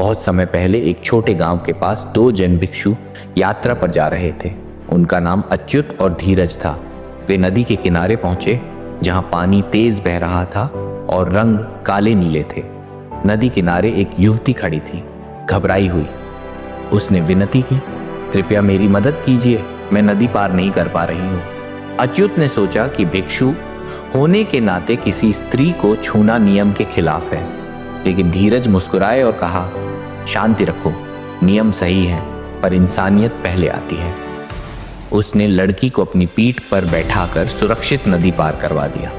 बहुत समय पहले एक छोटे गांव के पास दो जैन भिक्षु यात्रा पर जा रहे थे। उनका नाम अच्युत और धीरज था। वे नदी के किनारे पहुंचे जहां पानी तेज बह रहा था और रंग काले नीले थे। नदी किनारे एक युवती खड़ी थी, घबराई हुई। उसने विनती की, कृपया मेरी मदद कीजिए, मैं नदी पार नहीं कर पा रही हूँ। अच्युत ने सोचा कि भिक्षु होने के नाते किसी स्त्री को छूना नियम के खिलाफ है, लेकिन धीरज मुस्कुराए और कहा, शांति रखो, नियम सही है पर इंसानियत पहले आती है। उसने लड़की को अपनी पीठ पर बैठाकर सुरक्षित नदी पार करवा दिया।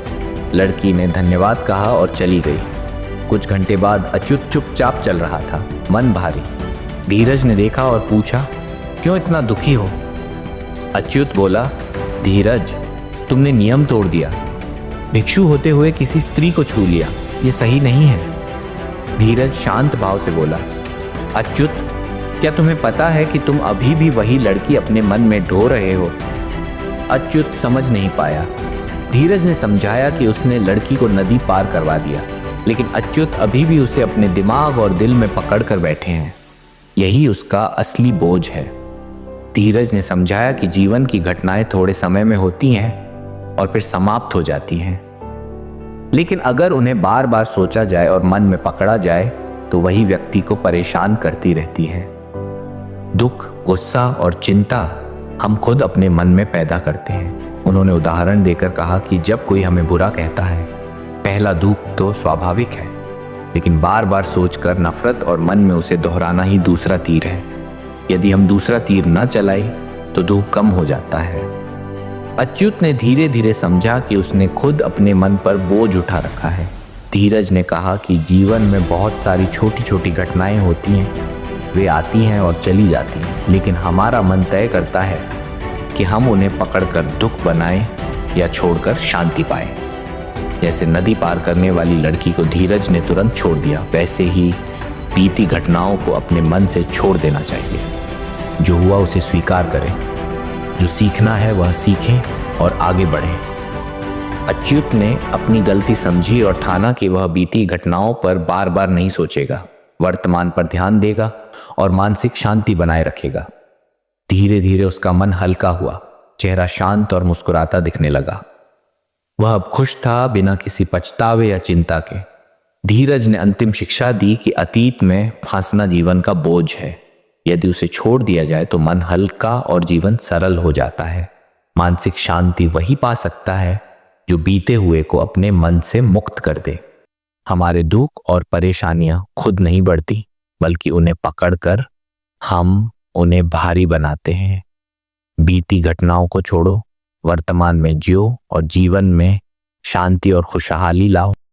लड़की ने धन्यवाद कहा और चली गई। कुछ घंटे बाद अच्युत चुपचाप चल रहा था, मन भारी। धीरज ने देखा और पूछा, क्यों इतना दुखी हो? अच्युत बोला, धीरज, तुमने नियम तोड़ दिया, भिक्षु होते हुए किसी स्त्री को छू लिया, ये सही नहीं है। धीरज शांत भाव से बोला, अच्युत, क्या तुम्हें पता है कि तुम अभी भी वही लड़की अपने मन में ढो रहे हो? अच्युत समझ नहीं पाया। धीरज ने समझाया कि उसने लड़की को नदी पार करवा दिया, लेकिन अच्युत अभी भी उसे अपने दिमाग और दिल में पकड़ कर बैठे हैं। यही उसका असली बोझ है। धीरज ने समझाया कि जीवन की घटनाएं थोड़े समय में होती हैं और फिर समाप्त हो जाती हैं, लेकिन अगर उन्हें बार बार सोचा जाए और मन में पकड़ा जाए तो वही व्यक्ति को परेशान करती रहती है। दुख, गुस्सा और चिंता हम खुद अपने मन में पैदा करते हैं। उन्होंने उदाहरण देकर कहा कि जब कोई हमें बुरा कहता है, पहला दुख तो स्वाभाविक है, लेकिन बार बार सोचकर नफरत और मन में उसे दोहराना ही दूसरा तीर है। यदि हम दूसरा तीर न चलाए तो दुख कम हो जाता है। अच्युत ने धीरे धीरे समझा कि उसने खुद अपने मन पर बोझ उठा रखा है। धीरज ने कहा कि जीवन में बहुत सारी छोटी छोटी घटनाएं होती हैं, वे आती हैं और चली जाती हैं, लेकिन हमारा मन तय करता है कि हम उन्हें पकड़कर दुख बनाएं या छोड़कर शांति पाएं। जैसे नदी पार करने वाली लड़की को धीरज ने तुरंत छोड़ दिया, वैसे ही बीती घटनाओं को अपने मन से छोड़ देना चाहिए। जो हुआ उसे स्वीकार करें, जो सीखना है वह सीखें और आगे बढ़ें। अच्युत ने अपनी गलती समझी और ठाना कि वह बीती घटनाओं पर बार बार नहीं सोचेगा, वर्तमान पर ध्यान देगा और मानसिक शांति बनाए रखेगा। धीरे धीरे उसका मन हल्का हुआ, चेहरा शांत और मुस्कुराता दिखने लगा। वह अब खुश था, बिना किसी पछतावे या चिंता के। धीरज ने अंतिम शिक्षा दी कि अतीत में फंसना जीवन का बोझ है। यदि उसे छोड़ दिया जाए तो मन हल्का और जीवन सरल हो जाता है। मानसिक शांति वही पा सकता है जो बीते हुए को अपने मन से मुक्त कर दे। हमारे दुख और परेशानियां खुद नहीं बढ़ती, बल्कि उन्हें पकड़कर हम उन्हें भारी बनाते हैं। बीती घटनाओं को छोड़ो, वर्तमान में जियो और जीवन में शांति और खुशहाली लाओ।